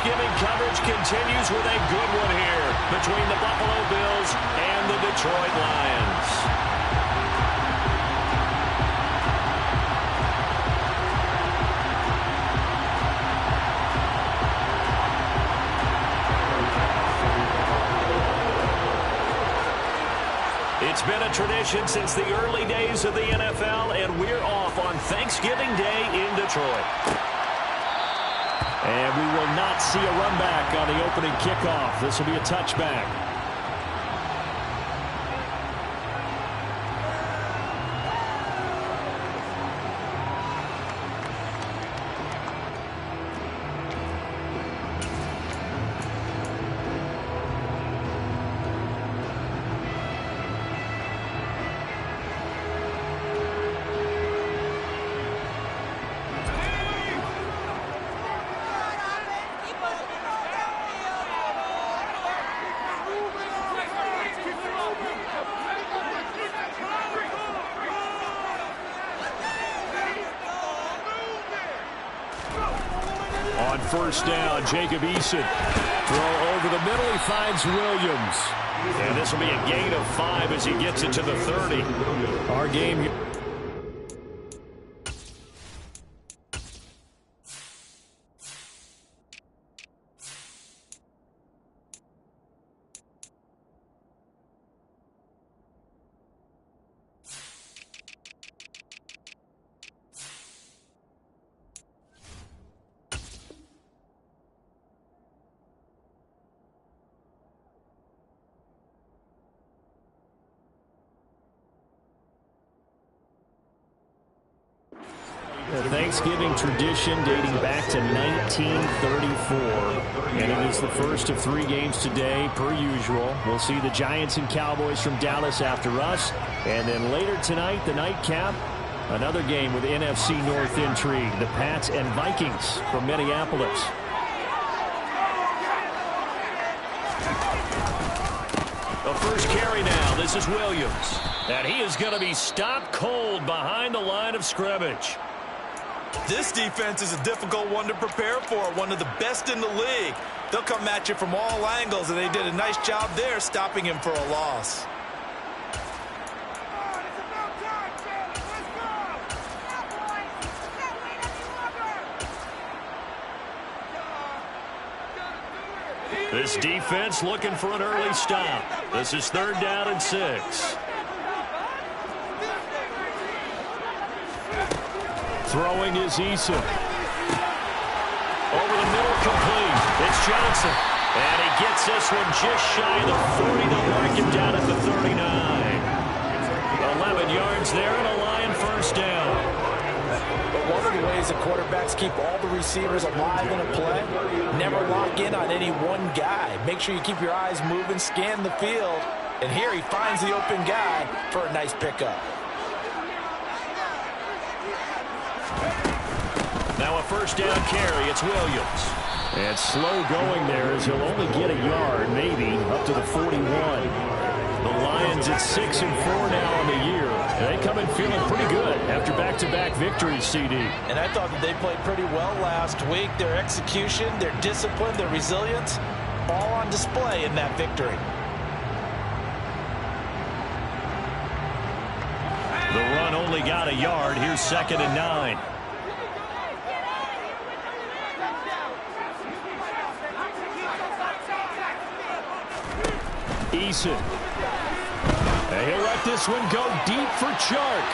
Thanksgiving coverage continues with a good one here between the Buffalo Bills and the Detroit Lions. It's been a tradition since the early days of the NFL, and we're off on Thanksgiving Day in Detroit. And we will not see a run back on the opening kickoff. This will be a touchback. On first down, Jacob Eason. Throw over the middle, he finds Williams. And this will be a gain of 5 as he gets it to the 30. Our game here. A Thanksgiving tradition dating back to 1934. And it is the first of 3 games today, per usual. We'll see the Giants and Cowboys from Dallas after us. And then later tonight, the nightcap, another game with NFC North intrigue. The Pats and Vikings from Minneapolis. The first carry now. This is Williams. And he is going to be stopped cold behind the line of scrimmage. This defense is a difficult one to prepare for, one of the best in the league. They'll come at you from all angles, and they did a nice job there stopping him for a loss. This defense looking for an early stop. This is 3rd down and 6. Throwing is Eason. Over the middle, complete. It's Johnson. And he gets this one just shy of the 40. They'll mark him down at the 39. 11 yards there and a Lion first down. But one of the ways the quarterbacks keep all the receivers alive in a play, never lock in on any one guy. Make sure you keep your eyes moving, scan the field. And here he finds the open guy for a nice pickup. Now a first down carry. It's Williams. And slow going there as he'll only get a yard, maybe, up to the 41. The Lions at 6-4 now on the year. They come in feeling pretty good after back-to-back victories, CD. And I thought that they played pretty well last week. Their execution, their discipline, their resilience, all on display in that victory. The run only got a yard. Here's 2nd and 9. Eason. And he'll let this one go deep for Chark.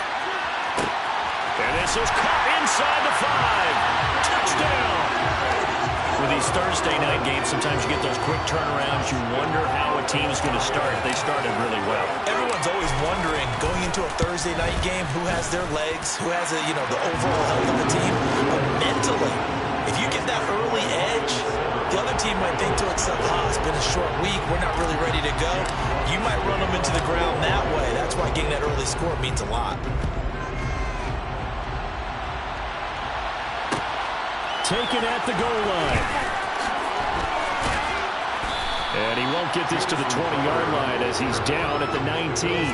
And this is caught inside the 5. Touchdown. With these Thursday night games, sometimes you get those quick turnarounds. You wonder how a team is going to start. They started really well. Everyone's always wondering, going into a Thursday night game, who has their legs, who has, the overall health of the team. But mentally, if you get that early edge, the other team might think to itself, it's been a short week, we're not really ready to go. You might run them into the ground that way. That's why getting that early score means a lot. Taken at the goal line. And he won't get this to the 20-yard line as he's down at the 19.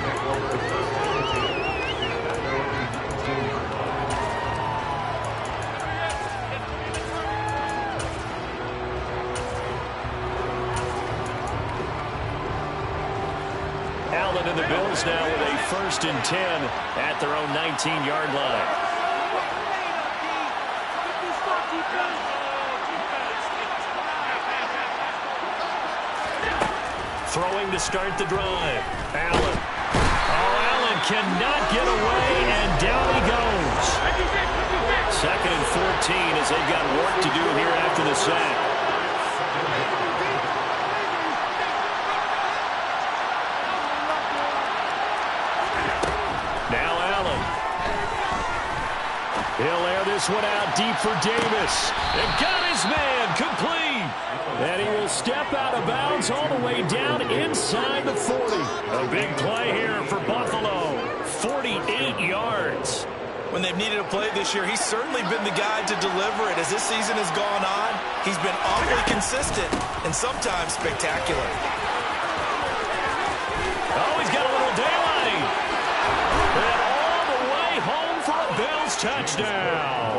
And the Bills now with a 1st and 10 at their own 19-yard line. Throwing to start the drive. Allen. Oh, Allen cannot get away, and down he goes. 2nd and 14 as they've got work to do here after the sack. Now Allen. He'll air this one out deep for Davis. And got his man complete. And he will step out of bounds all the way down inside the 40. A big play here for Buffalo. 48 yards. When they've needed a play this year, he's certainly been the guy to deliver it. As this season has gone on, he's been awfully consistent and sometimes spectacular. Oh, he's got a little daylight. And all the way home for a Bills touchdown.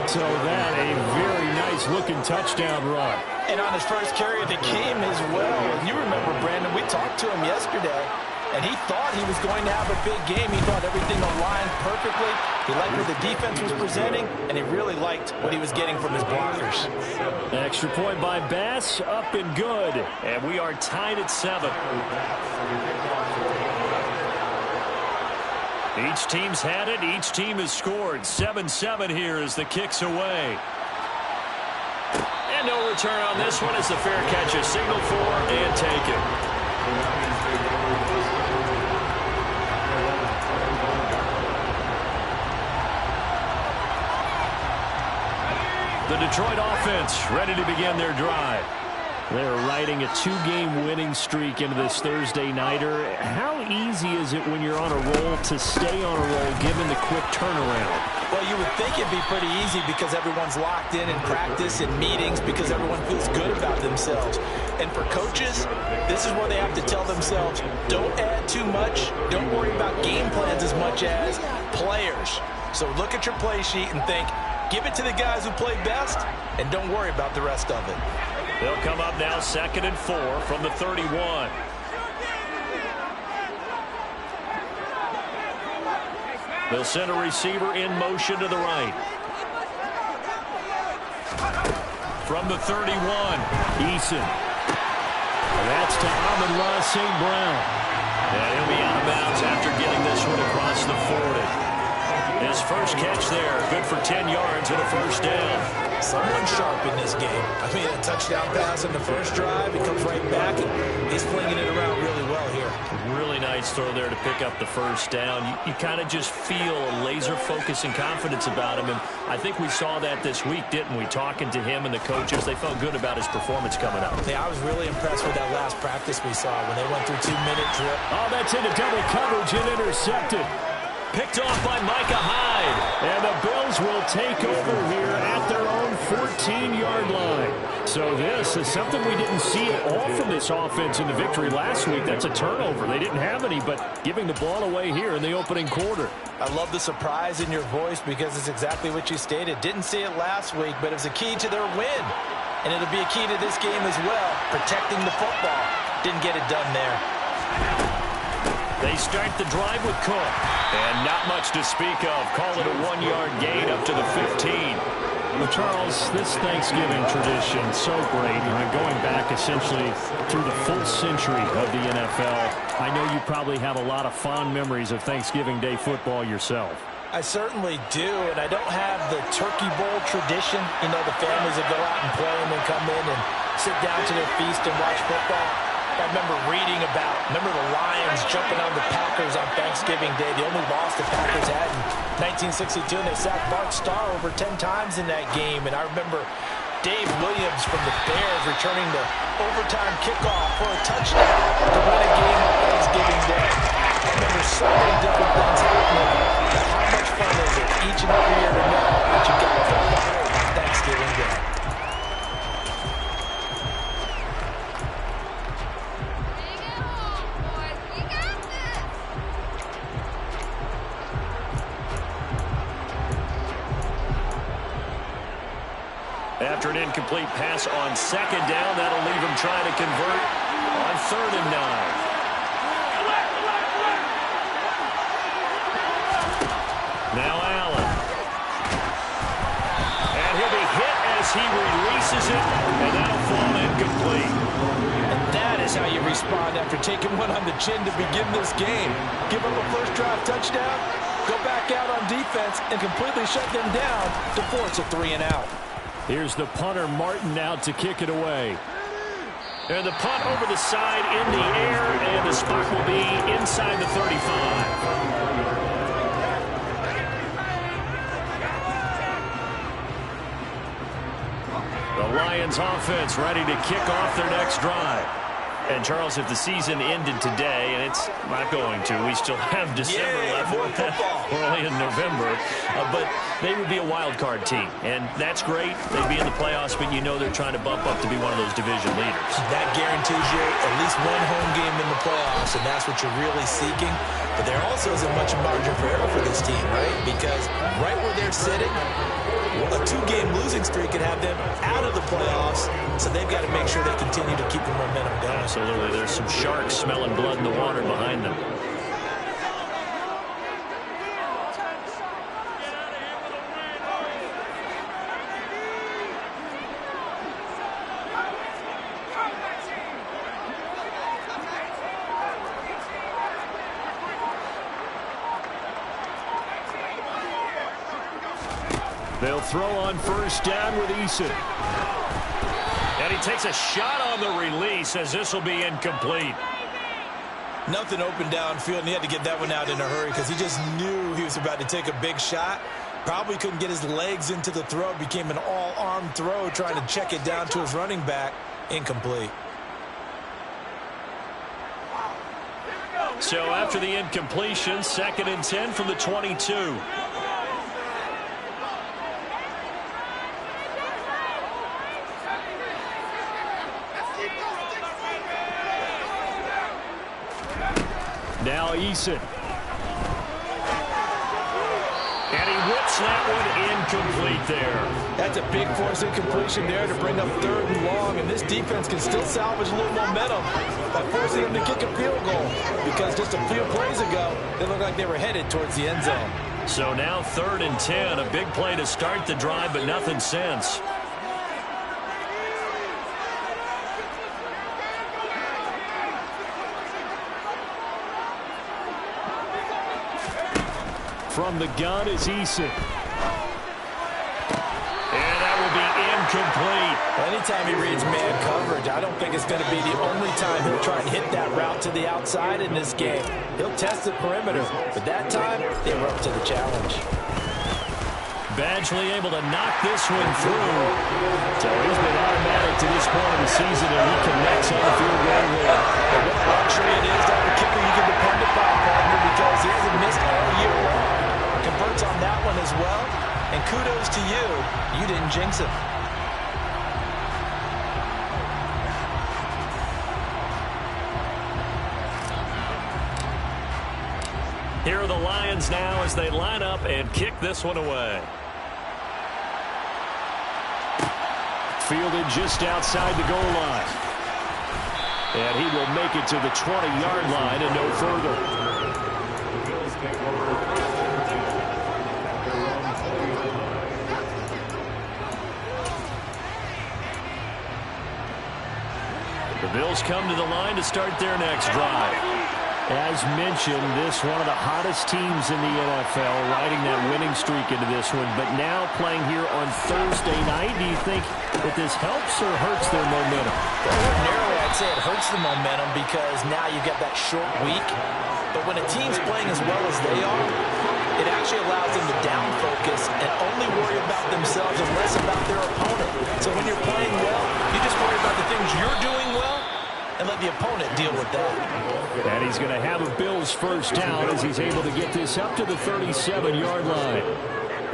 So that a very nice-looking touchdown run. And on his first carry of the game as well. And you remember, Brandon, we talked to him yesterday, and he thought he was going to have a big game. He thought everything aligned perfectly. He liked what the defense was presenting, and he really liked what he was getting from his blockers. Extra point by Bass, up and good. And we are tied at 7. Each team's had it. Each team has scored. 7-7 here as the kick's away. And no return on this one as the fair catch is signaled for and taken. The Detroit offense ready to begin their drive. They're riding a 2-game winning streak into this Thursday nighter. How easy is it when you're on a roll to stay on a roll given the quick turnaround? Well, you would think it'd be pretty easy because everyone's locked in practice and meetings because everyone feels good about themselves. And for coaches, this is where they have to tell themselves, don't add too much, don't worry about game plans as much as players. So look at your play sheet and think, give it to the guys who play best, and don't worry about the rest of it. They'll come up now 2nd and 4 from the 31. They'll send a receiver in motion to the right. From the 31, Eason. That's to Amon-Ra St. Brown. And he'll be out of bounds after getting this one across the 40. His first catch there, good for 10 yards and a first down. Someone sharp in this game. I mean, a touchdown pass in the first drive. He comes right back, and he's flinging it around really well here. Really nice throw there to pick up the first down. You kind of just feel a laser focus and confidence about him, and I think we saw that this week, didn't we? Talking to him and the coaches, they felt good about his performance coming up. Yeah, I was really impressed with that last practice we saw when they went through 2-minute drill. Oh, that's into double coverage and intercepted. Picked off by Micah Hyde. And the Bills will take over here at their own 14-yard line. So this is something we didn't see at all from this offense in the victory last week. That's a turnover. They didn't have any, but giving the ball away here in the opening quarter. I love the surprise in your voice because it's exactly what you stated. Didn't see it last week, but it was a key to their win. And it'll be a key to this game as well, protecting the football. Didn't get it done there. They start the drive with Cook. And not much to speak of. Call it a 1-yard gain up to the 15. Well, Charles, this Thanksgiving tradition, so great. Going back essentially through the full century of the NFL. I know you probably have a lot of fond memories of Thanksgiving Day football yourself. I certainly do, and I don't have the Turkey Bowl tradition. You know, the families that go out and play and then come in and sit down to their feast and watch football. I remember reading remember the Lions jumping on the Packers on Thanksgiving Day. The only loss the Packers had in 1962, and they sacked Bart Starr over 10 times in that game. And I remember Dave Williams from the Bears returning the overtime kickoff for a touchdown to win a game on Thanksgiving Day. I remember so many different things happening. How much fun is it each and every year to know that you got football on Thanksgiving Day? After an incomplete pass on 2nd down, that'll leave him trying to convert on 3rd and 9. releases it, and that'll fall incomplete. And that is how you respond after taking one on the chin to begin this game. Give up a first drive touchdown, go back out on defense, and completely shut them down to force a 3-and-out. Here's the punter, Martin, out to kick it away. And the punt over the side in the air, and the spot will be inside the 35. The Lions offense ready to kick off their next drive. And, Charles, if the season ended today, and it's not going to, we still have December left. We're only in November. But they would be a wild card team, and that's great. They'd be in the playoffs, but you know they're trying to bump up to be one of those division leaders. That guarantees you at least one home game in the playoffs, and that's what you're really seeking. But there also isn't much margin for error for this team, right? Because right where they're sitting, a 2-game losing streak could have them out of the playoffs, so they've got to make sure they continue to keep the momentum going. Absolutely. There's some sharks smelling blood in the water behind them. They'll throw on first down with Eason. And he takes a shot on the release as this will be incomplete. Nothing open downfield, and he had to get that one out in a hurry because he just knew he was about to take a big shot. Probably couldn't get his legs into the throw. Became an all-arm throw trying to check it down to his running back. Incomplete. So after the incompletion, 2nd and 10 from the 22. Now Eason. And he whips that one incomplete there. That's a big force incompletion there to bring up 3rd and long, and this defense can still salvage a little momentum by forcing them to kick a field goal, because just a few plays ago, they looked like they were headed towards the end zone. So now 3rd and 10, a big play to start the drive, but nothing since. From the gun is Eason. And that will be incomplete. Anytime he reads man coverage, I don't think it's going to be the only time he'll try and hit that route to the outside in this game. He'll test the perimeter, but that time they were up to the challenge. Badgley able to knock this one through. So he's been automatic to this point of the season, and he connects on the field goal there. But what a luxury it is to have a kicker you can depend upon, partner, because he hasn't missed all year long. Converts on that one as well, and kudos to you. You didn't jinx it. Here are the Lions now as they line up and kick this one away. Fielded just outside the goal line. And he will make it to the 20-yard line and no further. The Bills come to the line to start their next drive. As mentioned, this one of the hottest teams in the NFL, riding that winning streak into this one, but now playing here on Thursday night. Do you think that this helps or hurts their momentum? Ordinarily, I'd say it hurts the momentum because now you get that short week. But when a team's playing as well as they are, it actually allows them to down focus and only worry about themselves and less about their opponent. So when you're playing well, you just worry about the things you're doing well and let the opponent deal with that. And he's going to have a Bills first down as he's able to get this up to the 37-yard line.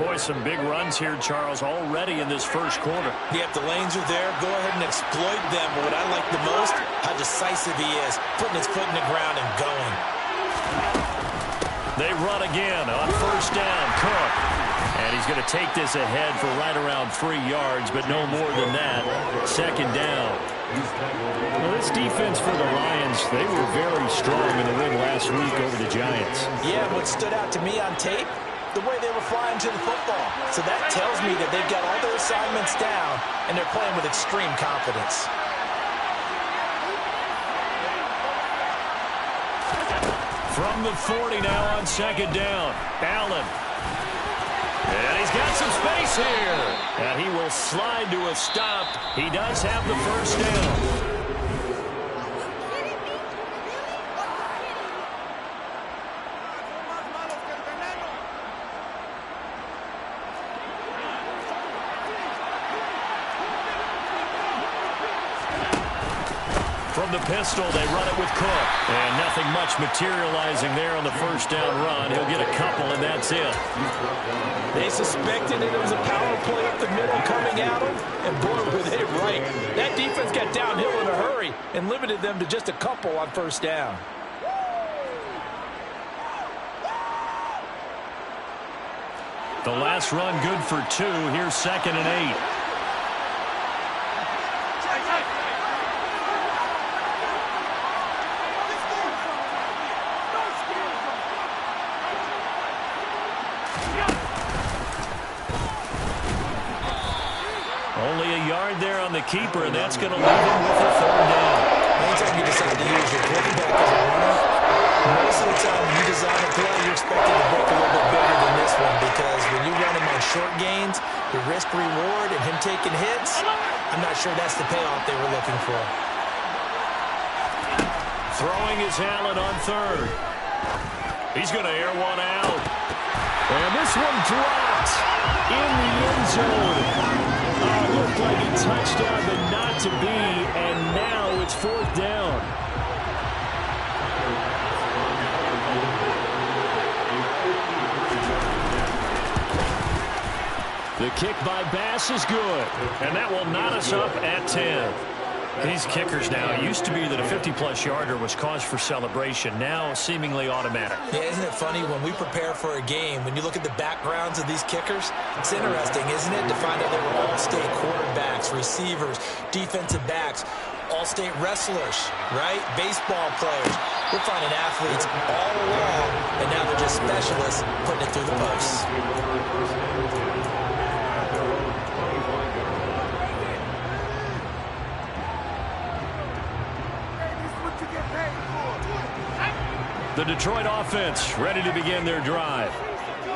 Boy, some big runs here, Charles, already in this first quarter. Yep, the lanes are there. Go ahead and exploit them. But what I like the most, how decisive he is, putting his foot in the ground and going. They run again on first down. Cook. And he's going to take this ahead for right around 3 yards, but no more than that. 2nd down. Well, this defense for the Lions, they were very strong in the win last week over the Giants. Yeah, what stood out to me on tape, the way they were flying to the football. So that tells me that they've got all their assignments down, and they're playing with extreme confidence. From the 40 now on second down. Allen. And he's got some space here. And he will slide to a stop. He does have the first down. From the pistol, they run it with Cook. And nothing much materializing there on the first down run. He'll get a couple, and that's it. They suspected that it was a power play up the middle coming at them, and boy, were they right. That defense got downhill in a hurry and limited them to just a couple on first down. The last run good for 2. Here's 2nd and 8. Only a yard there on the keeper, and that's going to leave him with a 3rd down. Anytime you decide to use your quarterback as a runner, most of the time when you design a play, you're expecting to break a little bit bigger than this one, because when you run him on short gains, the risk-reward and him taking hits, I'm not sure that's the payoff they were looking for. Throwing is Allen on 3rd. He's going to air one out. And this one dropped in the end zone. Looked like a touchdown, but not to be, and now it's 4th down. The kick by Bass is good, and that will knot us up at 10. These kickers now, used to be that a 50-plus yarder was cause for celebration, now seemingly automatic. Yeah, isn't it funny when we prepare for a game, when you look at the backgrounds of these kickers, it's interesting, isn't it, to find out they were all-state quarterbacks, receivers, defensive backs, all-state wrestlers, right? Baseball players. We're finding athletes all along, and now they're just specialists putting it through the posts. The Detroit offense ready to begin their drive.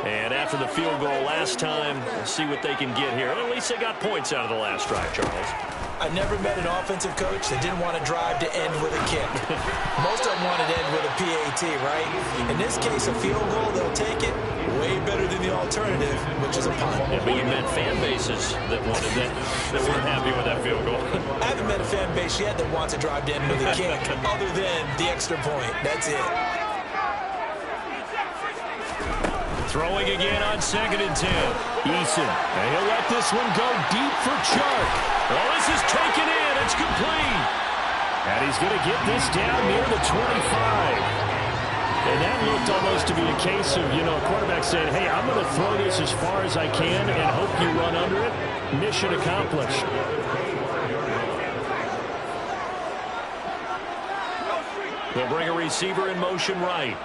And after the field goal last time, we'll see what they can get here. At least they got points out of the last drive, Charles. I've never met an offensive coach that didn't want to drive to end with a kick. Most of them want to end with a PAT, right? In this case, a field goal, they'll take it. Way better than the alternative, which is a punt. Yeah, but you met fan bases that wanted that weren't happy with that field goal. I haven't met a fan base yet that wants to drive to end with a kick, other than the extra point. That's it. Throwing again on 2nd and 10. Eason. And he'll let this one go deep for Chark. Oh, this is taken in. It's complete. And he's going to get this down near the 25. And that looked almost to be a case of, a quarterback saying, hey, I'm going to throw this as far as I can and hope you run under it. Mission accomplished. They'll bring a receiver in motion right.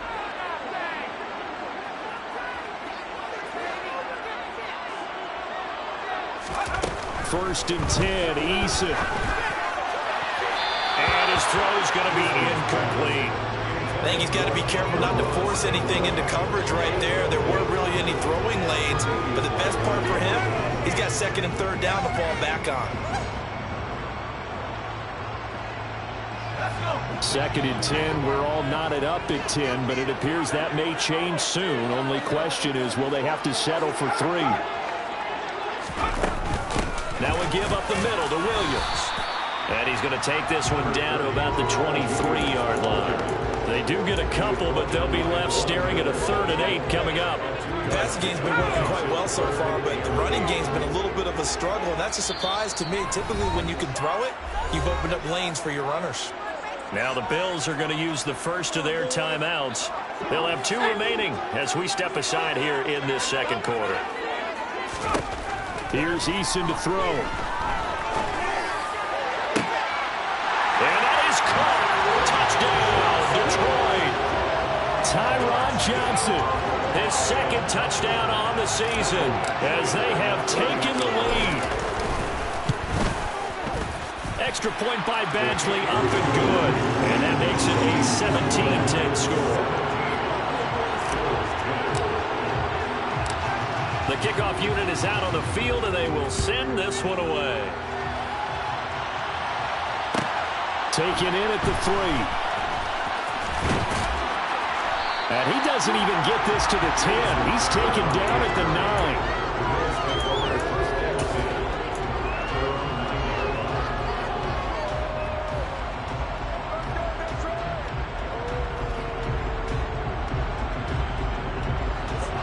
First and 10, Eason. And his throw is going to be incomplete. I think he's got to be careful not to force anything into coverage right there. There weren't really any throwing lanes, but the best part for him, he's got 2nd and 3rd down to fall back on. 2nd and 10, we're all knotted up at 10, but it appears that may change soon. Only question is, will they have to settle for 3? Now we give up the middle to Williams. And he's going to take this one down to about the 23-yard line. They do get a couple, but they'll be left staring at a 3rd and 8 coming up. The passing game's been working quite well so far, but the running game's been a little bit of a struggle, and that's a surprise to me. Typically, when you can throw it, you've opened up lanes for your runners. Now the Bills are going to use the first of their timeouts. They'll have 2 remaining as we step aside here in this 2nd quarter. Here's Eason to throw. And that is caught. Touchdown, Detroit. Tyron Johnson. His second touchdown on the season as they have taken the lead. Extra point by Badgley, up and good. And that makes it a 17-10 score. The kickoff unit is out on the field, and they will send this one away. Taken in at the 3. And he doesn't even get this to the 10. He's taken down at the 9.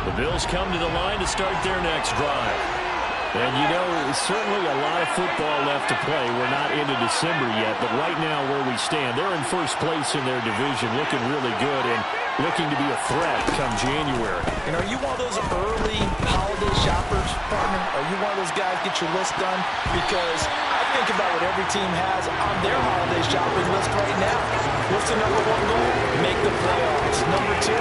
The Bills come to the line to start their next drive. And, you know, certainly a lot of football left to play. We're not into December yet, but right now where we stand, they're in first place in their division, looking really good and looking to be a threat come January. And are you one of those early holiday shoppers, partner? Are you one of those guys get your list done? Because I think about what every team has on their holiday shopping list right now. What's the number 1 goal? Make the playoffs. Number 2,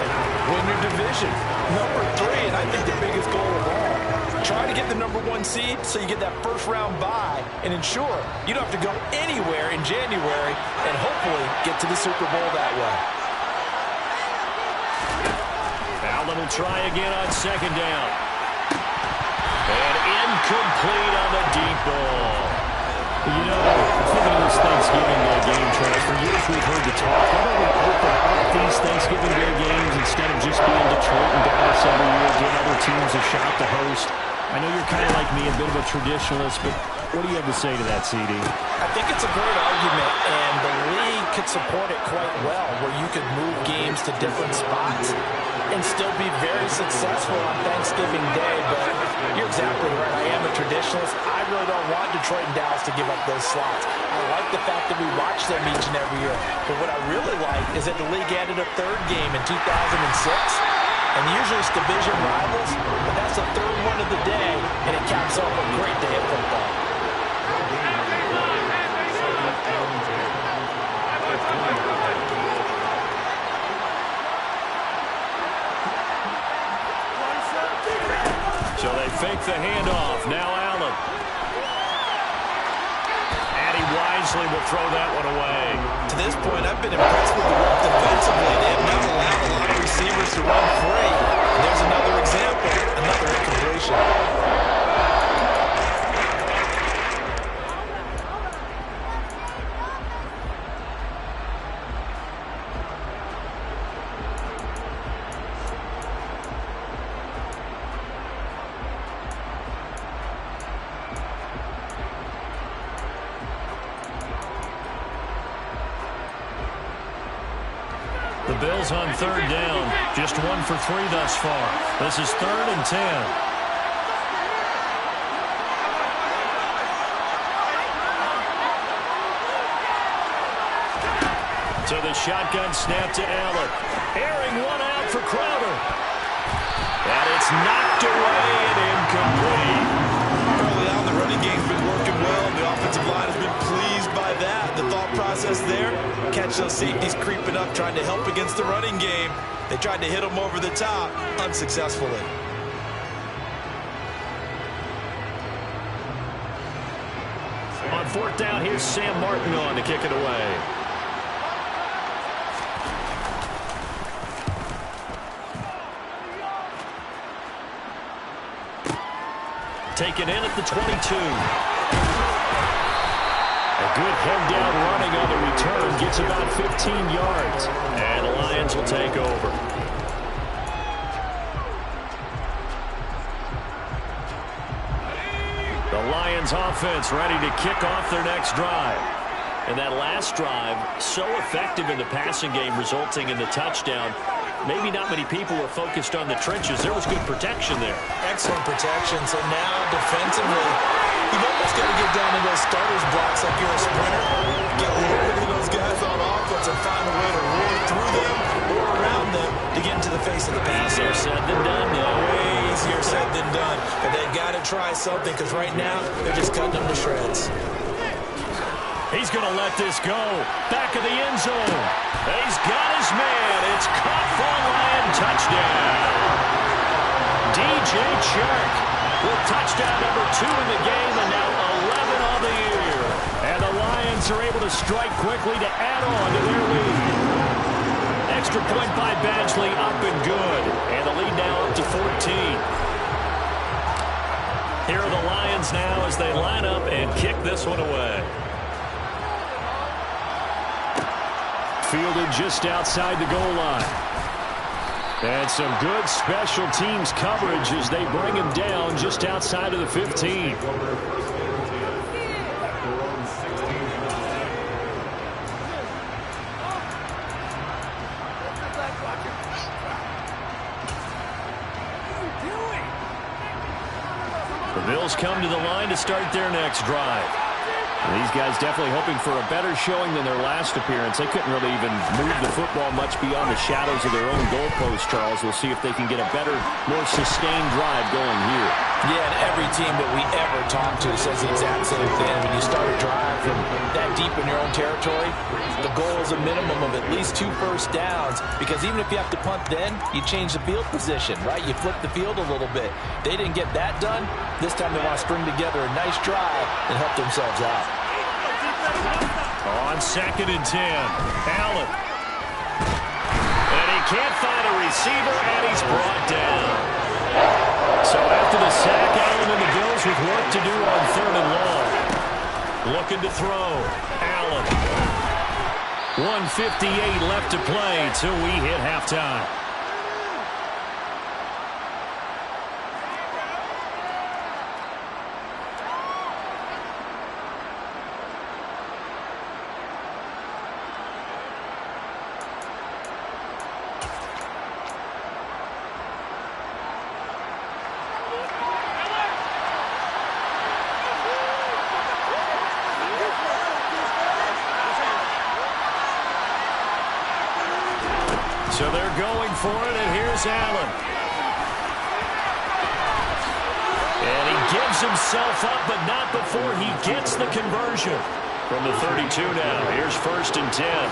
win your division. Number 3, and I think the biggest goal of all, try to get the number 1 seed so you get that first round bye and ensure you don't have to go anywhere in January and hopefully get to the Super Bowl that way. Allen will try again on second down. And incomplete on the deep ball. You know, thinking of this Thanksgiving Day game, Travis, for years we've heard the talk. Why don't we open up these Thanksgiving Day games instead of just being Detroit and Dallas every year, give other teams a shot to host? I know you're kind of like me, a bit of a traditionalist, but what do you have to say to that, CD? I think it's a great argument, and the league could support it quite well, where you could move games to different spots and still be very successful on Thanksgiving Day. But you're exactly right. I am a traditionalist. I really don't want Detroit and Dallas to give up those slots. I like the fact that we watch them each and every year. But what I really like is that the league added a 3rd game in 2006. And usually it's division rivals, but that's the 3rd one of the day, and it caps off a great day of football. So they fake the handoff. Now Allen. And he wisely will throw that one away. To this point, I've been impressed with the work defensively. They have not allowed a lot of receivers to run free. And there's another example, another incompletion. The Bills on 3rd down. Just 1 for 3 thus far. This is 3rd and 10. So the shotgun snap to Allen. Airing one out for Crowder. And it's knocked away and incomplete. Early on, the running game's been working well. The offensive line has been pleased by that. The thought process there, catch those safeties creeping up, trying to help against the running game. They tried to hit them over the top, unsuccessfully. On 4th down, here's Sam Martin on to kick it away. Taken in at the 22. A good head-down running on the return. Gets about 15 yards. And the Lions will take over. The Lions offense ready to kick off their next drive. And that last drive, so effective in the passing game, resulting in the touchdown. Maybe not many people were focused on the trenches. There was good protection there. Excellent protection. So now, defensively, you've almost got to get down to those starters blocks like you're a sprinter. Get lower to those guys on offense and find a way to roll through them or around them to get into the face of the pass. Easier said than done, though. Way easier said than done. But they've got to try something because right now, they're just cutting them to shreds. He's going to let this go. Back of the end zone. He's got his man. It's caught for a Lion touchdown. DJ Chark with touchdown number 2 in the game and now 11 on the year. And the Lions are able to strike quickly to add on to their lead. Extra point by Badgley up and good. And the lead now up to 14. Here are the Lions now as they line up and kick this one away. Fielded just outside the goal line. And some good special teams coverage as they bring him down just outside of the 15. The Bills come to the line to start their next drive. And these guys definitely hoping for a better showing than their last appearance. They couldn't really even move the football much beyond the shadows of their own goalpost, Charles. We'll see if they can get a better, more sustained drive going here. Yeah, and every team that we ever talk to says the exact same thing. When you start a drive from that deep in your own territory, the goal is a minimum of at least 2 first downs, because even if you have to punt then, you change the field position, right? You flip the field a little bit. They didn't get that done. This time they want to string together a nice drive and help themselves out. On 2nd and 10, Allen. And he can't find a receiver, and he's brought down. So after the sack, Allen and the Bills with work to do on 3rd and long. Looking to throw. Allen. 1:58 left to play till we hit halftime. So they're going for it, and here's Allen. And he gives himself up, but not before he gets the conversion. From the 32 now, here's 1st and 10.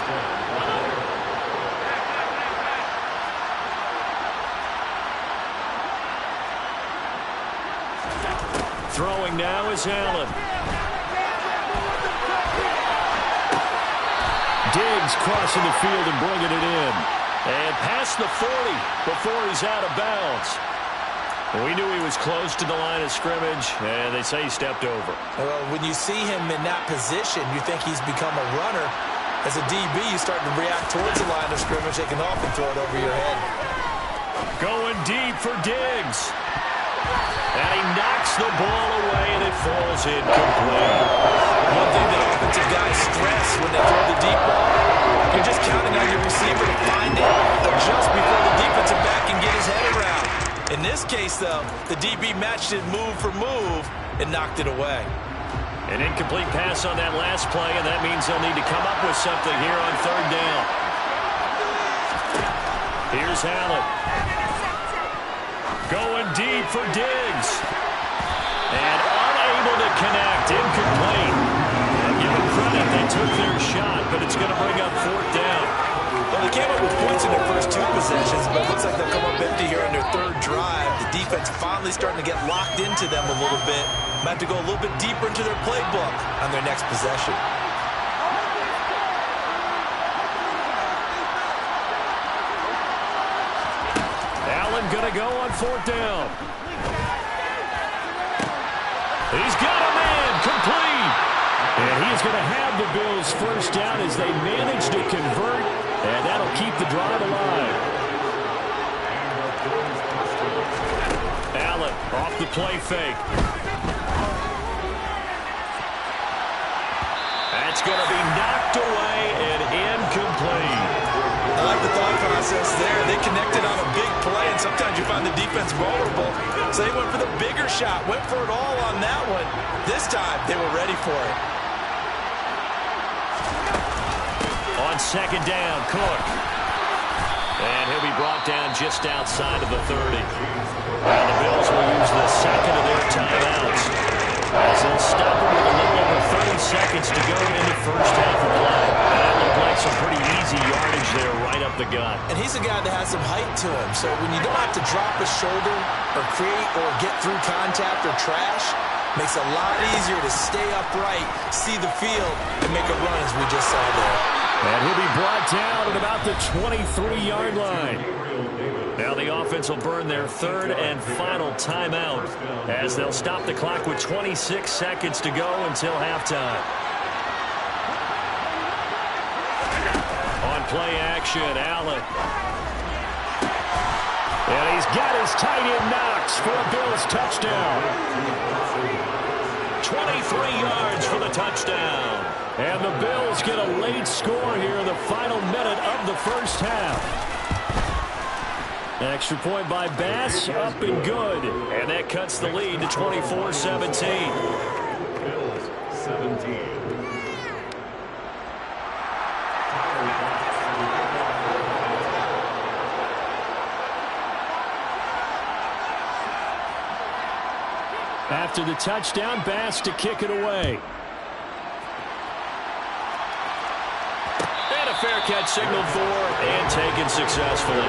Throwing now is Allen. Diggs crossing the field and bringing it in. And past the 40 before he's out of bounds. We knew he was close to the line of scrimmage, and they say he stepped over. Well, when you see him in that position, you think he's become a runner. As a DB, you start to react towards the line of scrimmage. They can often throw it over your head. Going deep for Diggs. And he knocks the ball away, and it falls incomplete. One thing that offensive guys stress when they throw the deep ball, you're just counting on your receiver to find it, adjust before the defensive back can get his head around. In this case, though, the DB matched it move for move and knocked it away. An incomplete pass on that last play, and that means they'll need to come up with something here on 3rd down. Here's Allen. Going deep for Diggs. And unable to connect. Incomplete. And give them credit. They took their shot, but it's going to bring up 4th down. Well, they came up with points in their first 2 possessions, but it looks like they'll come up empty here on their 3rd drive. The defense finally starting to get locked into them a little bit. Might have to go a little bit deeper into their playbook on their next possession. Allen going to go on 4th down. He's got a man complete. And he's going to have the Bills' 1st down as they manage to convert, and that'll keep the drive alive. Allen off the play fake. That's going to be knocked away and incomplete. I like the thought process there. They connected on a big play, and sometimes you find the defense vulnerable. So they went for the bigger shot, went for it all on that one. This time, they were ready for it. On 2nd down, Cook. And he'll be brought down just outside of the 30. And the Bills will use the 2nd of their timeouts. As they'll stop him with a little over 30 seconds to go in the first half of play. That looked like some pretty easy yardage there right up the gut. And he's a guy that has some height to him, so when you don't have to drop a shoulder or create or get through contact or trash, makes it a lot easier to stay upright, see the field, and make a run as we just saw there. And he'll be brought down at about the 23-yard line. Now the offense will burn their third and final timeout as they'll stop the clock with 26 seconds to go until halftime. On play action, Allen. And he's got his tight end Knox for a Bills touchdown. 23 yards for the touchdown. And the Bills get a late score here in the final minute of the first half. Extra point by Bass, up and good. And that cuts the lead to 24-17. Bills 17. After the touchdown, Bass to kick it away. And a fair catch signaled for and taken successfully.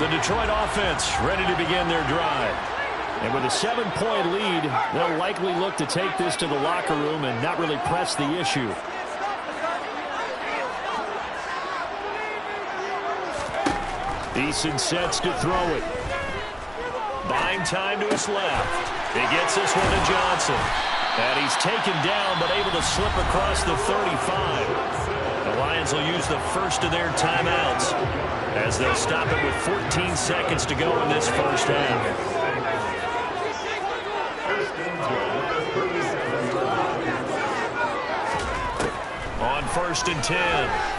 The Detroit offense ready to begin their drive. And with a 7-point lead, they'll likely look to take this to the locker room and not really press the issue. Eason sets to throw it. Buying time to his left. He gets this one to Johnson. And he's taken down but able to slip across the 35. The Lions will use the first of their timeouts as they'll stop it with 14 seconds to go in this first half. On 1st and 10,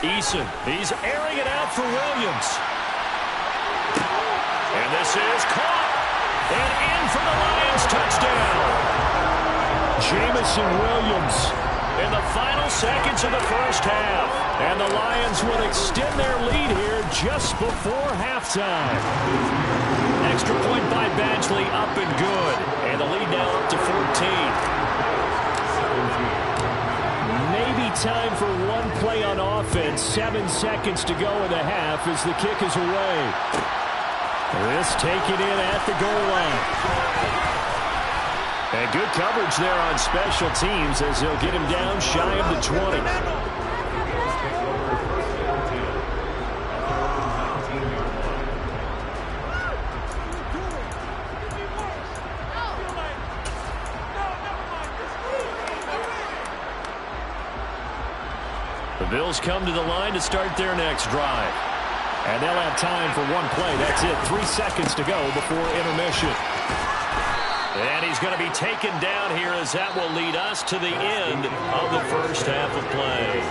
Eason, he's airing it out for Williams. And this is caught. And in for the Lions touchdown. Jameson Williams in the final seconds of the first half. And the Lions will extend their lead here just before halftime. Extra point by Badgley, up and good. And the lead now up to 14. Maybe time for one play on offense. 7 seconds to go in the half as the kick is away. This taken in at the goal line. And good coverage there on special teams as they'll get him down shy of the 20. The Bills come to the line to start their next drive. And they'll have time for one play. That's it. 3 seconds to go before intermission. And he's going to be taken down here as that will lead us to the end of the first half of play.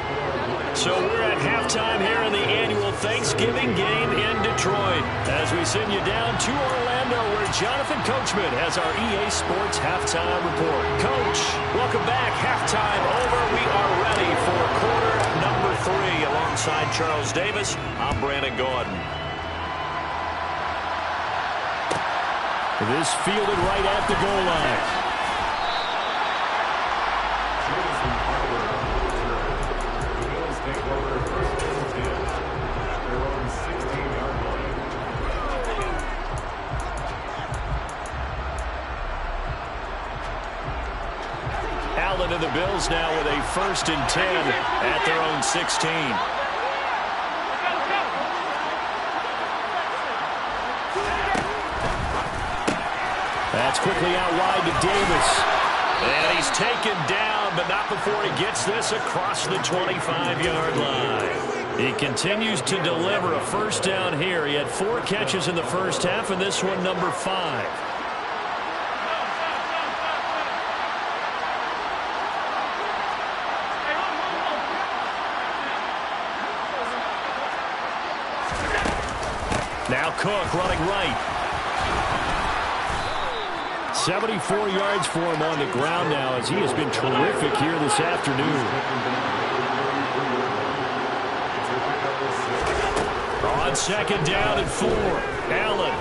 So we're at halftime here in the annual Thanksgiving game in Detroit as we send you down to Orlando where Jonathan Coachman has our EA Sports halftime report. Coach, welcome back. Halftime over. We are ready for quarter number 3 alongside Charles Davis. I'm Brandon Gaudin. This fielded right at the goal line. Allen and the Bills now with a 1st and 10 at their own 16. That's quickly out wide to Davis. And he's taken down, but not before he gets this across the 25-yard line. He continues to deliver a first down here. He had 4 catches in the first half, and this one number 5. Now Cook running right. 74 yards for him on the ground now as he has been terrific here this afternoon. On second down and 4, Allen.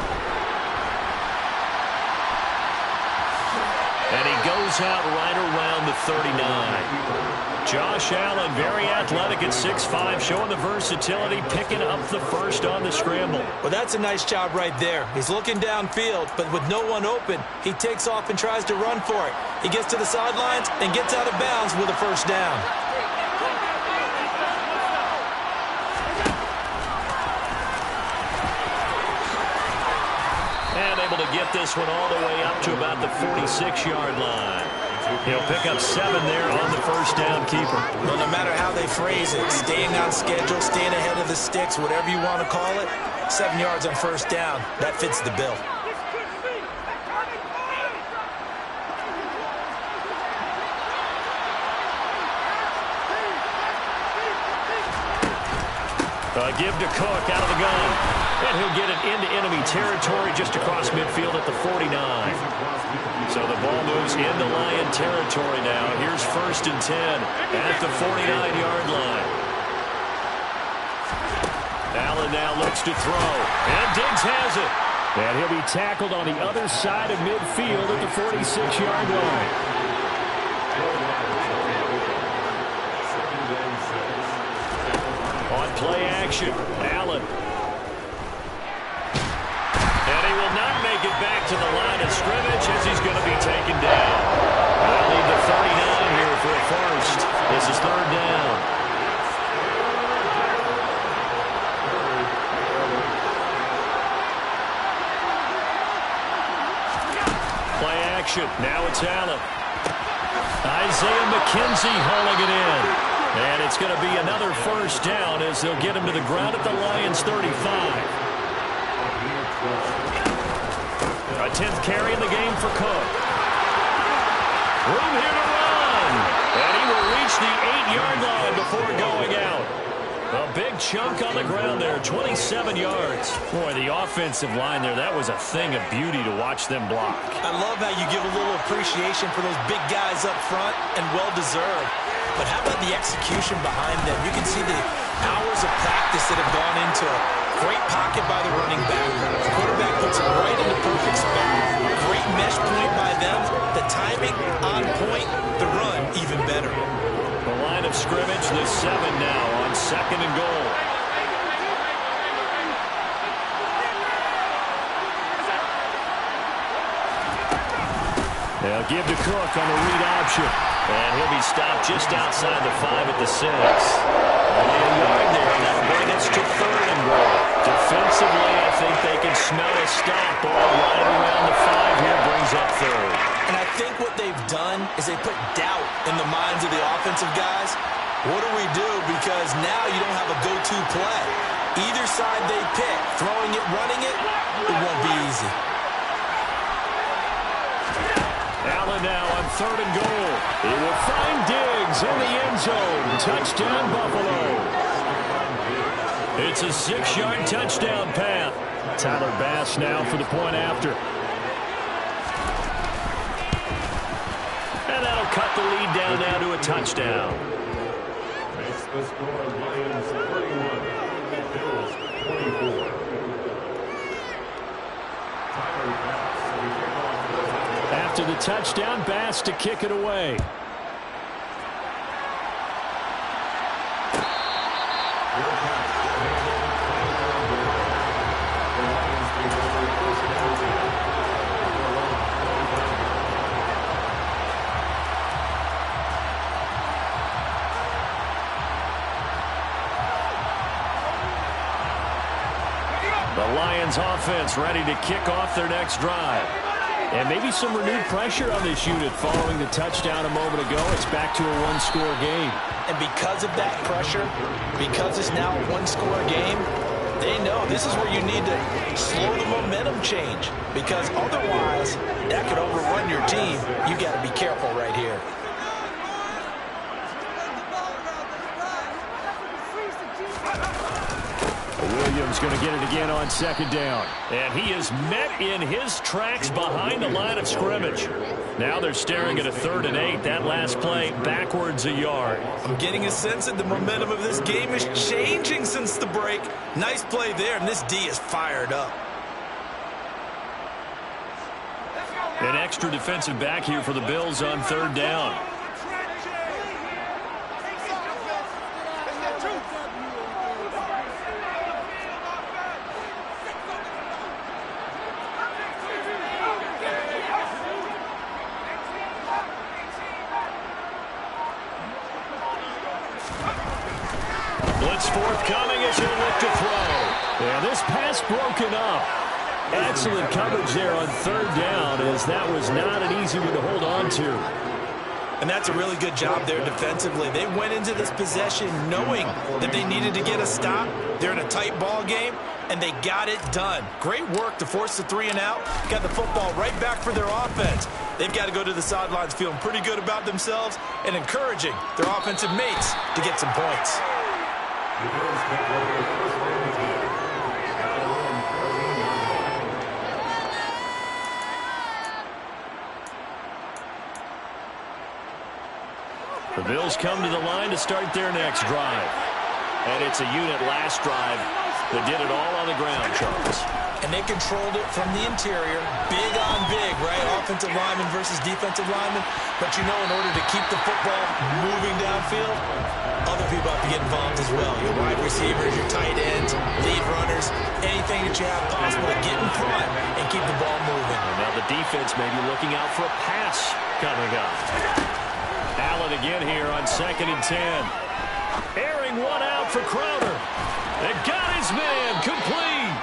And he goes out right around the 39. Josh Allen, very athletic at 6'5", showing the versatility, picking up the first on the scramble. Well, that's a nice job right there. He's looking downfield, but with no one open, he takes off and tries to run for it. He gets to the sidelines and gets out of bounds with a first down. And able to get this one all the way up to about the 46-yard line. He'll pick up 7 there on the first down keeper. Well, no matter how they phrase it, staying on schedule, staying ahead of the sticks, whatever you want to call it, 7 yards on first down, that fits the bill. Give to Cook out of the gun. And he'll get it into enemy territory just across midfield at the 49. So the ball moves into Lion territory now. Here's 1st and 10 at the 49-yard line. Allen now looks to throw. And Diggs has it. And he'll be tackled on the other side of midfield at the 46-yard line. On play action, Allen. And he will not make it back to the line of scrimmage as he's going to be taken down. I'll leave the 39 here for a first. This is 3rd down. Play action. Now it's Allen. Isaiah McKenzie holding it in. And it's going to be another first down as they'll get him to the ground at the Lions' 35. A 10th carry in the game for Cook. Room here to run. And he will reach the 8-yard line before going out. A big chunk on the ground there, 27 yards. Boy, the offensive line there, that was a thing of beauty to watch them block. I love how you give a little appreciation for those big guys up front, and well-deserved. But how about the execution behind them? You can see the hours of practice that have gone into it. Great pocket by the running back. The quarterback puts it right in the perfect spot. Great mesh point by them. The timing on point. The run even better. The line of scrimmage, the 7 now on 2nd and goal. They'll give to Cook on the read option. And he'll be stopped just outside the 5 at the 6. Only a yard there, and that'll bring us to 3rd and goal. Defensively, I think they can smell a stop. Ball right around the 5 here brings up 3rd. And I think what they've done is they put doubt in the minds of the offensive guys. What do we do? Because now you don't have a go-to play. Either side they pick, throwing it, running it, it won't be easy. Allen now on 3rd and goal. He will find Diggs in the end zone. Touchdown, Buffalo. It's a 6-yard touchdown pass. Tyler Bass now for the point after. And that'll cut the lead down now to a touchdown. Makes the score Lions 31, Bills 24. Tyler Bass. After the touchdown, Bass to kick it away. The Lions offense ready to kick off their next drive. And maybe some renewed pressure on this unit following the touchdown a moment ago. It's back to a one-score game. And because of that pressure, because it's now a one-score game, they know this is where you need to slow the momentum change. Because otherwise, that could overrun your team. You got to be careful right here. Williams going to get it again on second down. And he is met in his tracks behind the line of scrimmage. Now they're staring at a 3rd and 8. That last play backwards a yard. I'm getting a sense that the momentum of this game is changing since the break. Nice play there, and this D is fired up. An extra defensive back here for the Bills on 3rd down. Blitz forthcoming as he'll look to throw. Yeah, this pass broken up. Excellent coverage there on 3rd down, as that was not an easy one to hold on to. And that's a really good job there defensively. They went into this possession knowing that they needed to get a stop. They're in a tight ball game, and they got it done. Great work to force the 3 and out. Got the football right back for their offense. They've got to go to the sidelines feeling pretty good about themselves and encouraging their offensive mates to get some points. The Bills take over the first down team. The Bills come to the line to start their next drive. And it's a unit last drive that did it all on the ground, Charles. And they controlled it from the interior. Big on big, right? Offensive lineman versus defensive lineman. But you know, in order to keep the football moving downfield, other people have to get involved as well. Your wide receivers, your tight ends, lead runners, anything that you have possible to get in front and keep the ball moving. And now the defense may be looking out for a pass coming up. Allen again here on 2nd and 10. Airing one out for Crowder. They got his man complete.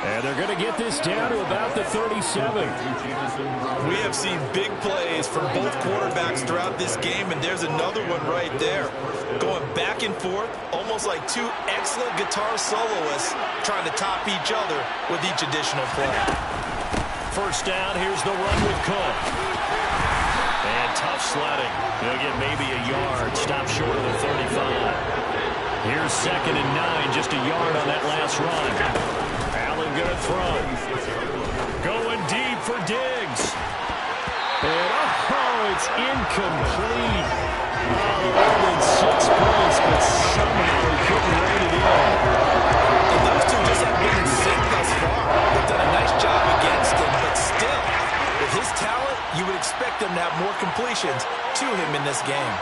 And they're going to get this down to about the 37. We have seen big plays from both quarterbacks throughout this game, and there's another one right there. Going back and forth, almost like two excellent guitar soloists trying to top each other with each additional play. First down, here's the run with Cook. And tough sledding. He'll get maybe a yard. Stop short of the 35. Here's 2nd and 9. Just a yard on that last run. Allen gonna throw. Going deep for Diggs. And it's incomplete. Only 6 points, but somehow he couldn't rein it in. And those two just have been in sync thus far. They've done a nice job against him, but still, with his talent, you would expect them to have more completions to him in this game.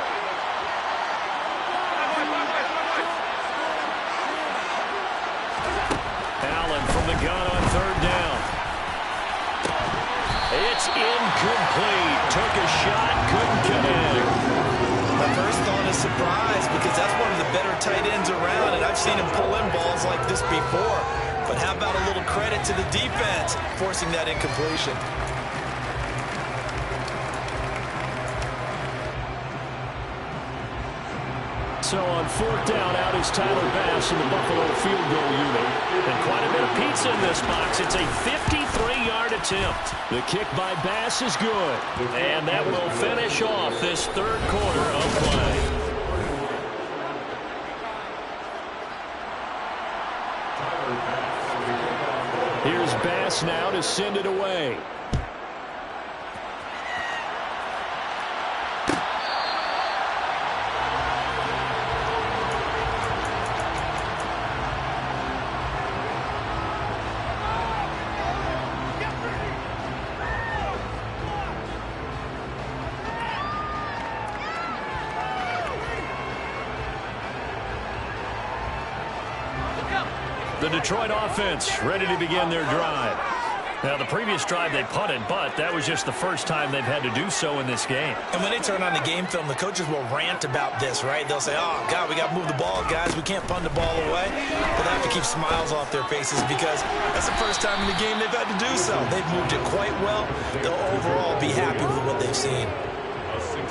Allen from the gun on 3rd down. It's incomplete. Took a shot, couldn't connect. My first thought is surprise, because that's one of the better tight ends around, and I've seen him pull in balls like this before. But how about a little credit to the defense forcing that incompletion? So on 4th down, out is Tyler Bass in the Buffalo field goal unit. And quite a bit of pizza in this box. It's a 53-yard attempt. The kick by Bass is good. And that will finish off this 3rd quarter of play. Here's Bass now to send it away. The Detroit offense ready to begin their drive. Now, the previous drive they punted, but that was just the first time they've had to do so in this game. And when they turn on the game film, the coaches will rant about this, right? They'll say, oh, God, we got to move the ball, guys. We can't punt the ball away. But they have to keep smiles off their faces because that's the first time in the game they've had to do so. They've moved it quite well. They'll overall be happy with what they've seen.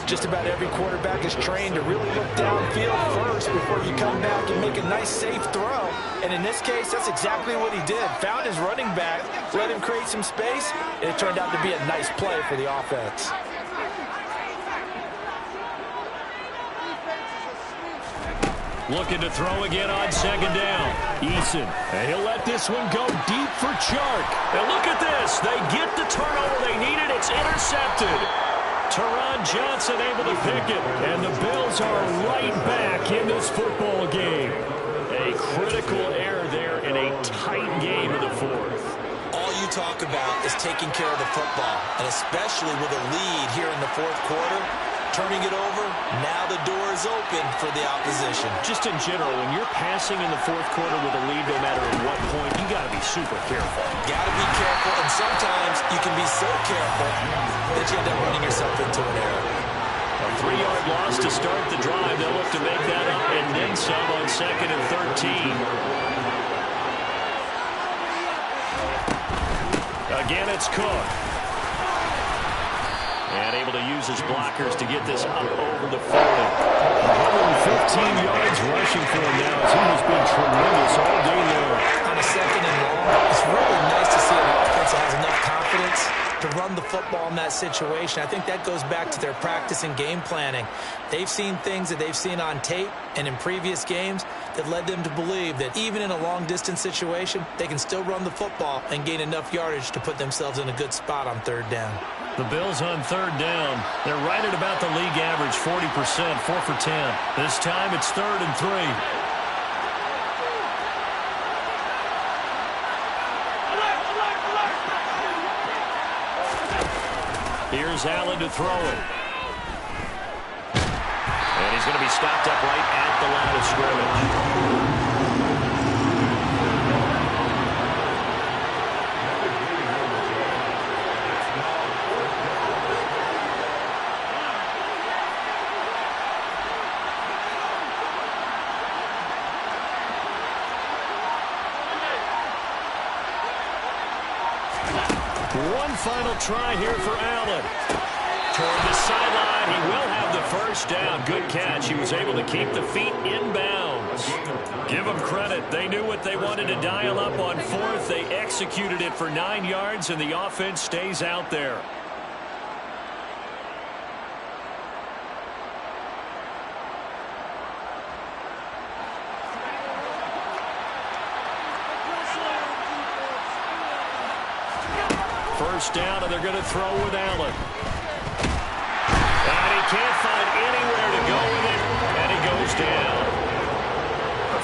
Just about every quarterback is trained to really look downfield first before you come back and make a nice, safe throw. And in this case, that's exactly what he did. Found his running back, let him create some space, and it turned out to be a nice play for the offense. Looking to throw again on second down. Eason. And he'll let this one go deep for Chark. And look at this. They get the turnover they needed. It's intercepted. Teron Johnson able to pick it. And the Bills are right back in this football game. A critical error there in a tight game in the fourth. All you talk about is taking care of the football, and especially with a lead here in the fourth quarter. Turning it over, now the door is open for the opposition. Just in general, when you're passing in the fourth quarter with a lead, no matter at what point, you got to be super careful. Got to be careful, and sometimes you can be so careful that you end up running yourself into an error. A 3-yard loss to start the drive. They'll look to make that up and then some on 2nd and 13. Again, it's Cook. And able to use his blockers to get this up over the 40. 115 yards rushing for him now as he has been tremendous all day long. On a 2nd and long, it's really nice to see an offense that has enough confidence to run the football in that situation. I think that goes back to their practice and game planning. They've seen things that they've seen on tape and in previous games that led them to believe that even in a long-distance situation, they can still run the football and gain enough yardage to put themselves in a good spot on 3rd down. The Bills on 3rd down. They're right at about the league average, 40%, 4 for 10. This time it's 3rd and 3. Here's Allen to throw it. And he's going to be stopped up right at the line of scrimmage. One final try here for Allen. Toward the sideline, he will have the first down. Good catch. He was able to keep the feet inbounds. Give them credit. They knew what they wanted to dial up on 4th. They executed it for 9 yards, and the offense stays out there. First down, and they're going to throw with Allen. And he can't find anywhere to go with it, and he goes down.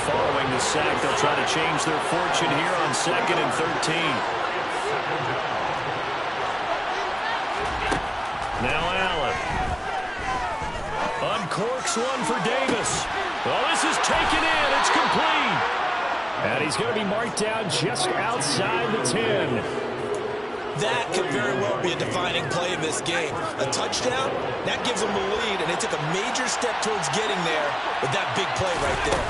Following the sack, they'll try to change their fortune here on 2nd and 13. Now Allen. Uncorks one for Davis. Well, this is taken in. It's complete. And he's going to be marked down just outside the 10. That could very well be a defining play in this game. A touchdown, that gives them the lead, and they took a major step towards getting there with that big play right there.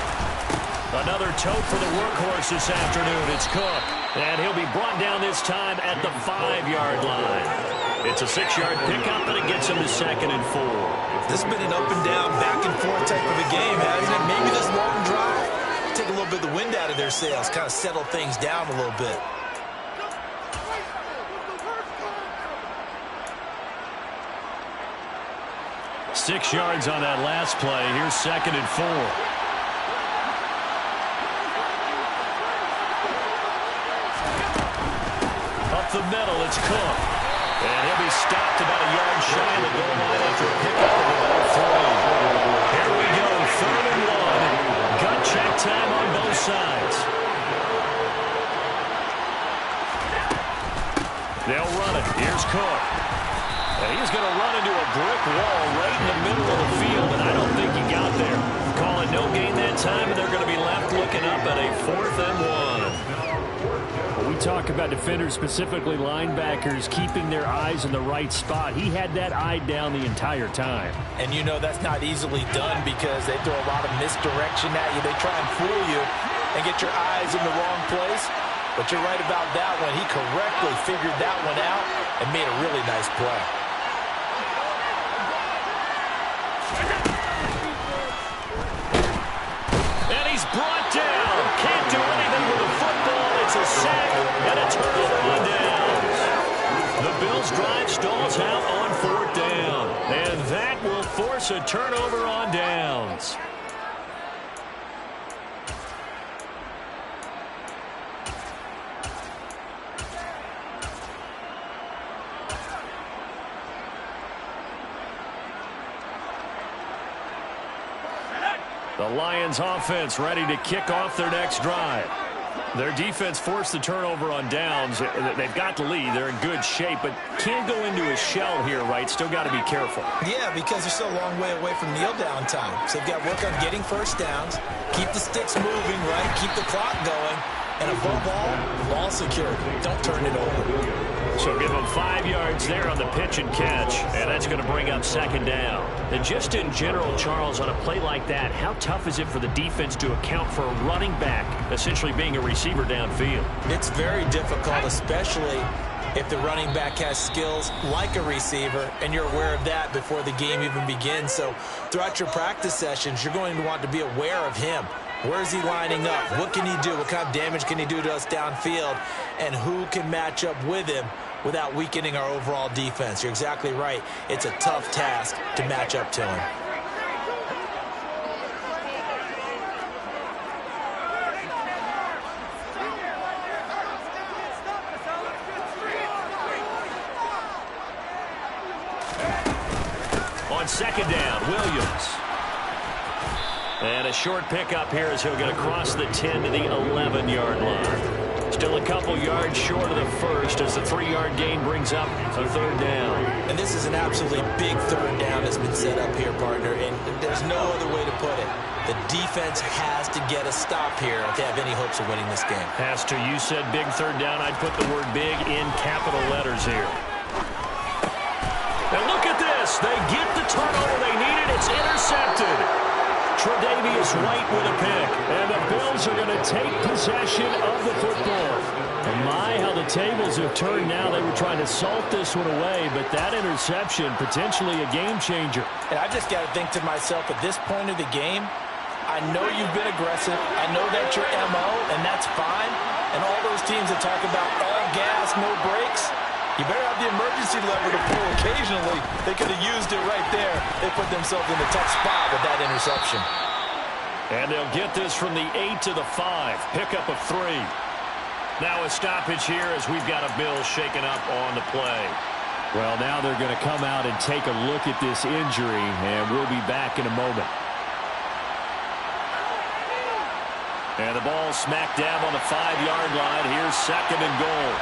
Another tote for the workhorse this afternoon. It's Cook, and he'll be brought down this time at the 5-yard line. It's a 6-yard pickup, and it gets him to 2nd and 4. This has been an up-and-down, back-and-forth type of a game, hasn't it? Maybe this long drive take a little bit of the wind out of their sails, kind of settle things down a little bit. Six yards on that last play. Here's 2nd and 4. Up the middle, it's Cook. And he'll be stopped about a yard shy of the goal line after a pickup of about 3. Here we go, 3rd and 1. Gut check time on both sides. They'll run it. Here's Cook. And he's going to run into a brick wall right in the middle of the field, and I don't think he got there. Call it no gain that time, and they're going to be left looking up at a 4th and 1. Well, we talk about defenders, specifically linebackers, keeping their eyes in the right spot. He had that eye down the entire time. And you know that's not easily done because they throw a lot of misdirection at you. They try and fool you and get your eyes in the wrong place. But you're right about that one. He correctly figured that one out and made a really nice play. And he's brought down. Can't do anything with the football. It's a sack and a turnover on downs. The Bills' drive stalls out on 4th down. And that will force a turnover on downs. The Lions offense ready to kick off their next drive. Their defense forced the turnover on downs. They've got the lead. They're in good shape, but can't go into a shell here, right? Still got to be careful. Yeah, because they're still a long way away from kneel down time. So they've got to work on getting first downs, keep the sticks moving, right? Keep the clock going. And above all, ball security. Don't turn it over. So give them 5 yards there on the pitch and catch, and that's going to bring up second down. And just in general, Charles, on a play like that, how tough is it for the defense to account for a running back essentially being a receiver downfield? It's very difficult, especially if the running back has skills like a receiver, and you're aware of that before the game even begins. So throughout your practice sessions, you're going to want to be aware of him. Where is he lining up? What can he do? What kind of damage can he do to us downfield? And who can match up with him without weakening our overall defense? You're exactly right. It's a tough task to match up to him. On second down, Williams. And a short pickup here as he'll get across the 10 to the 11-yard line. Still a couple yards short of the first as the 3-yard gain brings up a third down. And this is an absolutely big third down that's been set up here, partner, and there's no other way to put it. The defense has to get a stop here if they have any hopes of winning this game. Pastor, you said big third down. I'd put the word big in capital letters here. And look at this. They get the turnover they needed. It's intercepted. Tre'Davious White with a pick. And the Bills are going to take possession of the football. And my, how the tables have turned now. They were trying to salt this one away, but that interception, potentially a game changer. And I just got to think to myself, at this point of the game, I know you've been aggressive. I know that's your MO, and that's fine. And all those teams that talk about all gas, no brakes, you better have the emergency lever to pull occasionally. They could have used it right there. They put themselves in a tough spot with that interception. And they'll get this from the 8 to the 5. Pickup of 3. Now a stoppage here as we've got a Bill shaken up on the play. Well, now they're going to come out and take a look at this injury, and we'll be back in a moment. And the ball smack dab on the 5-yard line. Here's second and goal.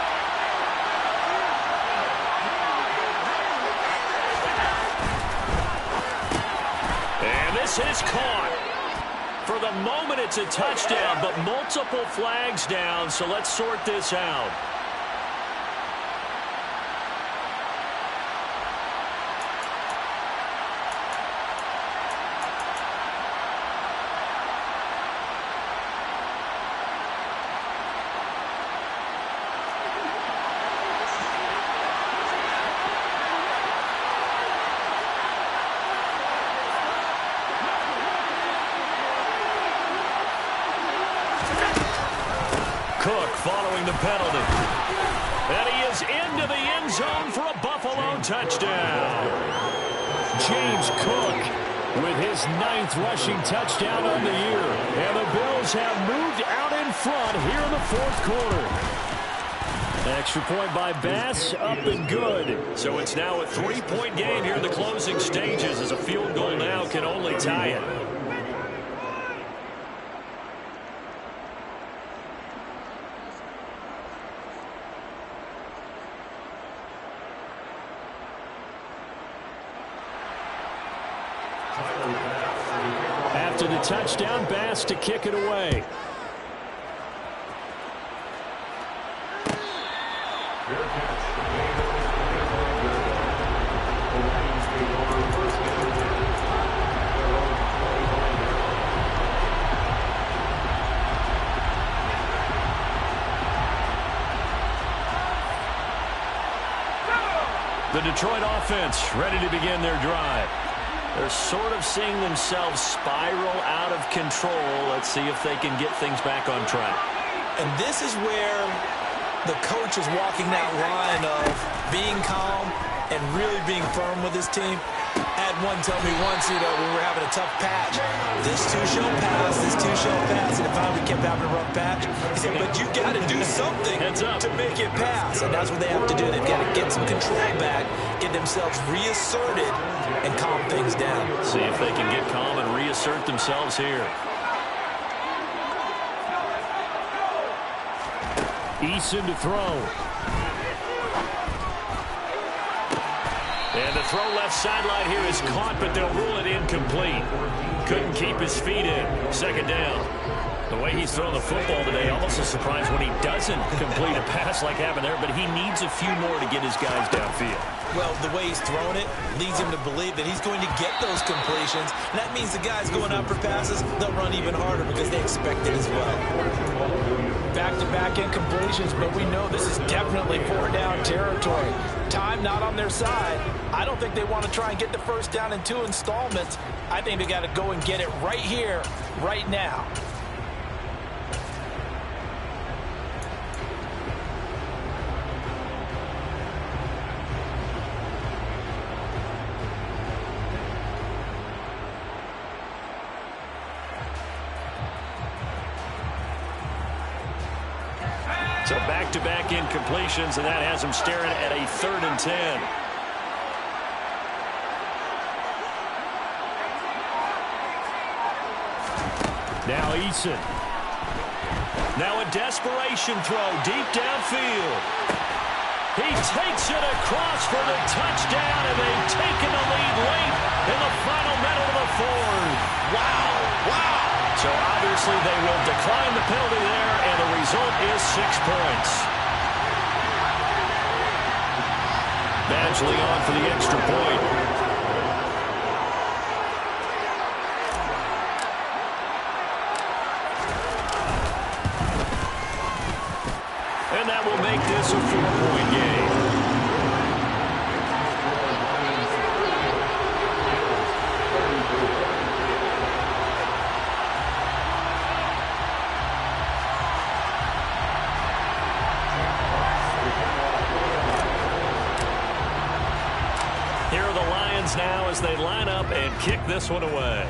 This is caught. For the moment, it's a touchdown, but multiple flags down, so let's sort this out. Cook following the penalty. And he is into the end zone for a Buffalo touchdown. James Cook with his 9th rushing touchdown on the year. And the Bills have moved out in front here in the 4th quarter. Extra point by Bass, up and good. So it's now a 3-point game here in the closing stages as a field goal now can only tie it. After the touchdown, Bass to kick it away. The Detroit offense ready to begin their drive. They're sort of seeing themselves spiral out of control. Let's see if they can get things back on track. And this is where the coach is walking that line of being calm and really being firm with his team. I had one tell me once, when we were having a tough patch, this too shall pass, this too shall pass. And finally we kept having a rough patch. He said, but you got to do something to make it pass. And that's what they have to do. They've got to get some control back, get themselves reasserted, and calm things down. See if they can get calm and reasserted. reassert themselves here. Eason to throw. And the throw left sideline here is caught, but they'll rule it incomplete. Couldn't keep his feet in. Second down. The way he's throwing the football today, almost a surprise when he doesn't complete a pass like happened there, but he needs a few more to get his guys downfield. Well, the way he's thrown it leads him to believe that he's going to get those completions. And that means the guys going out for passes, they'll run even harder because they expect it as well. Back-to-back incompletions, but we know this is definitely four-down territory. Time not on their side. I don't think they want to try and get the first down in 2 installments. I think they got to go and get it right here, right now. So back-to-back incompletions, and that has him staring at a 3rd and 10. Now Eason. Now a desperation throw deep downfield. He takes it across for the touchdown, and they've taken the lead late in the final minute of the 4th. Wow, wow. So obviously they will decline the penalty there, and the result is 6 points. Badgley on for the extra point. And that will make this a 4-point game. Here are the Lions now as they line up and kick this one away.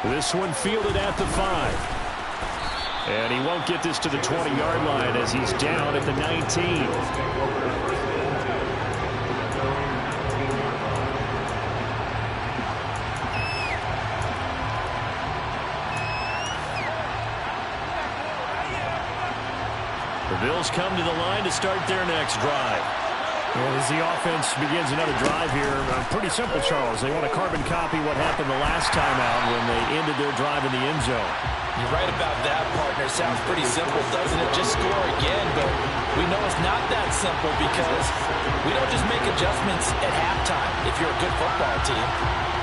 This one fielded at the 5. And he won't get this to the 20-yard line as he's down at the 19. The Bills come to the line to start their next drive. Well, as the offense begins another drive here, pretty simple, Charles. They want to carbon copy what happened the last time out when they ended their drive in the end zone. You're right about that, partner. Sounds pretty simple, doesn't it? Just score again, but we know it's not that simple because we don't just make adjustments at halftime if you're a good football team.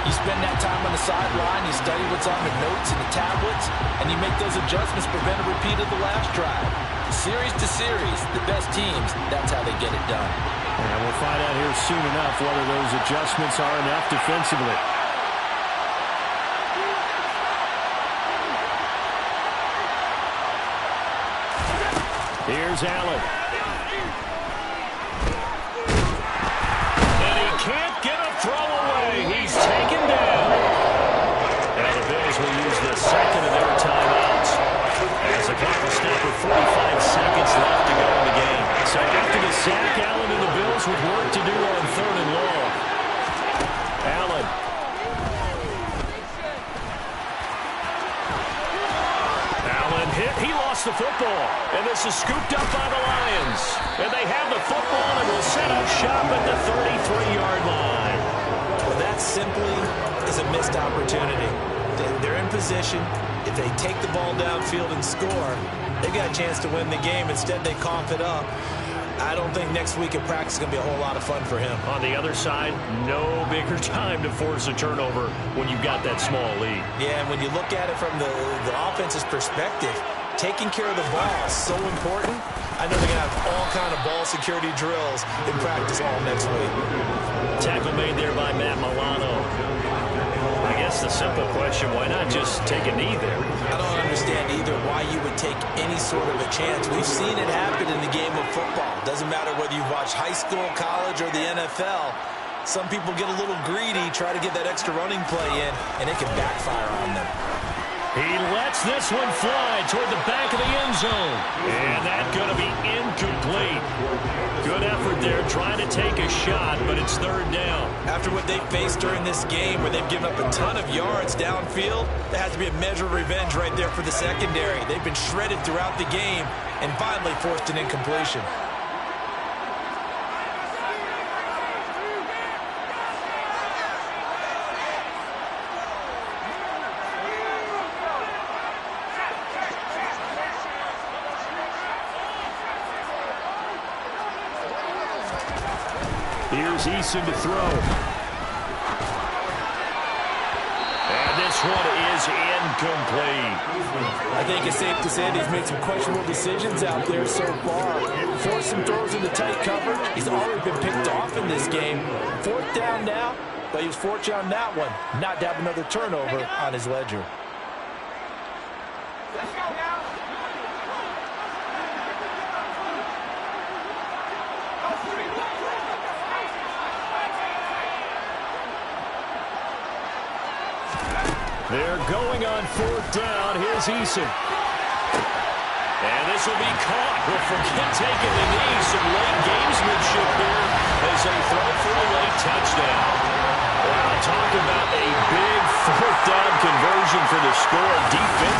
You spend that time on the sideline, you study what's on the notes and the tablets, and you make those adjustments, prevent a repeat of the last drive. Series to series, the best teams, that's how they get it done. And we'll find out here soon enough whether those adjustments are enough defensively. Here's Allen. And he can't get a throw away. He's taken down. And the Bills will use the second of their timeouts. As the clock will snap with 45 seconds left to go in the game. So after the sack, Allen and the Bills with work to do on 3rd and long. Allen. Allen hit. He lost the football. And this is scooped up by the Lions. And they have the football and will set up shop at the 33-yard line. Well, that simply is a missed opportunity. They're in position. If they take the ball downfield and score, they've got a chance to win the game. Instead, they cough it up. I don't think next week at practice is going to be a whole lot of fun for him. On the other side, no bigger time to force a turnover when you've got that small lead. Yeah, and when you look at it from the offense's perspective, taking care of the ball is so important. I know they're going to have all kind of ball security drills in practice all next week. Tackle made there by Matt Milano. I guess the simple question, why not just take a knee there? I don't understand either why you would take any sort of a chance. We've seen it happen in the game of football. Doesn't matter whether you watch high school, college, or the NFL. Some people get a little greedy, try to get that extra running play in, and it can backfire on them. He lets this one fly toward the back of the end zone. And that's going to be incomplete. Good effort there trying to take a shot, but it's third down. After what they faced during this game where they've given up a ton of yards downfield, there has to be a measure of revenge right there for the secondary. They've been shredded throughout the game and finally forced an incompletion. Here's Eason to throw. And this one is incomplete. I think it's safe to say that he's made some questionable decisions out there so far. Forced some throws into tight coverage. He's already been picked off in this game. Fourth down now, but he was fortunate on that one not to have another turnover on his ledger. They're going on fourth down. Here's Eason. And this will be caught. We'll forget taking the knee. Some late gamesmanship here as they throw for a late touchdown. Wow, talk about a big fourth down conversion for the score. Defense